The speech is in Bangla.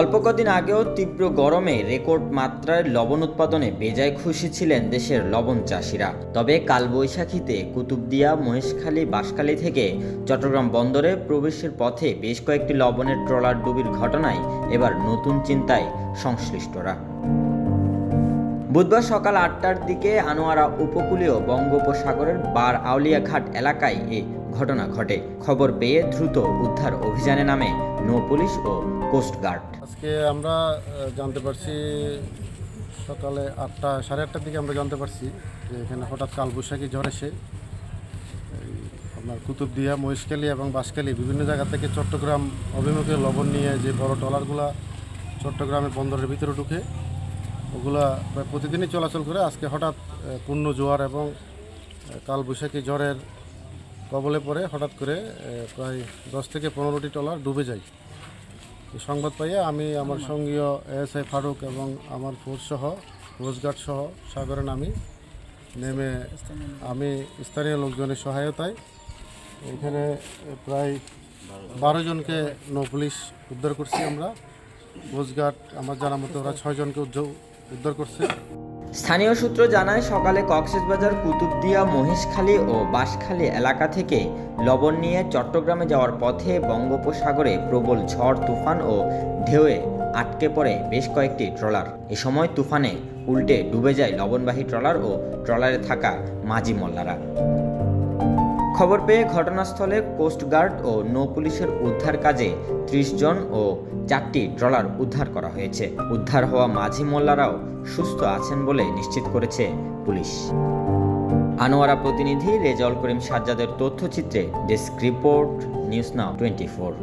অল্প কদিন আগেও তীব্র গরমে রেকর্ড মাত্রায় লবণ উৎপাদনে বেজায় খুশি ছিলেন দেশের লবণ চাষিরা। তবে কালবৈশাখীতে কুতুবদিয়া, মহেশখালী, বাঁশখালী থেকে চট্টগ্রাম বন্দরে প্রবেশের পথে বেশ কয়েকটি লবণের ট্রলার ডুবির ঘটনায় এবার নতুন চিন্তায় সংশ্লিষ্টরা। বুধবার সকাল ৮টার দিকে আনোয়ারা উপকূলীয় বঙ্গোপসাগরের বার আউলিয়া ঘাট এলাকায় এই ঘটনা ঘটে। খবর পেয়ে দ্রুত উদ্ধার অভিযানে নামে নৌ পুলিশ ও কোস্টগার্ড। আজকে আমরা জানতে পারছি সকালে ৮টা সাড়ে ৮টার দিকে আমরা জানতে পারছি যে এখানে হঠাৎ কালবৈশাখী ঝড় এসে আপনার কুতুবদিয়া, মহেশখালী এবং বাঁশখালী বিভিন্ন জায়গা থেকে চট্টগ্রাম অভিমুখে লবণ নিয়ে যে বড় ট্রলারগুলা চট্টগ্রামের বন্দরের ভিতরে ঢুকে ওগুলা প্রায় প্রতিদিনই চলাচল করে। আজকে হঠাৎ পূর্ণ জোয়ার এবং কালবৈশাখী ঝড়ের কবলে পড়ে হঠাৎ করে প্রায় 10 থেকে 15টি ট্রলার ডুবে যায়। সংবাদ পাইয়ে আমি আমার সঙ্গীয় এএসআই ফারুক এবং আমার ফোর্স সহ কোস্টগার্ড সহ সাগরে নেমে আমি স্থানীয় লোকজনের সহায়তায় এখানে প্রায় 12 জনকে নৌ পুলিশ উদ্ধার করছি। আমরা কোস্টগার্ড আমার জানা মতো ওরা 6 জনকে উদ্ধার করছে। স্থানীয় সূত্র জানায়, সকালে কক্সবাজার, কুতুবদিয়া, মহেশখালী ও বাঁশখালী এলাকা থেকে লবণ নিয়ে চট্টগ্রামে যাওয়ার পথে বঙ্গোপসাগরে প্রবল ঝড়, তুফান ও ঢেউয়ে আটকে পড়ে বেশ কয়েকটি ট্রলার। এ সময় তুফানে উল্টে ডুবে যায় লবণবাহী ট্রলার ও ট্রলারে থাকা মাঝি মোল্লারা। খবর পেয়ে ঘটনাস্থলে কোস্টগার্ড ও নৌ পুলিশের উদ্ধার কাজে 30 জন ও 4টি ট্রলার উদ্ধার করা হয়েছে। উদ্ধার হওয়া মাঝি মোল্লারাও সুস্থ আছেন বলে নিশ্চিত করেছে পুলিশ। আনোয়ারা প্রতিনিধি Rezaul Karim সাজ্জাদের তথ্যচিত্রে desk report, news now 24।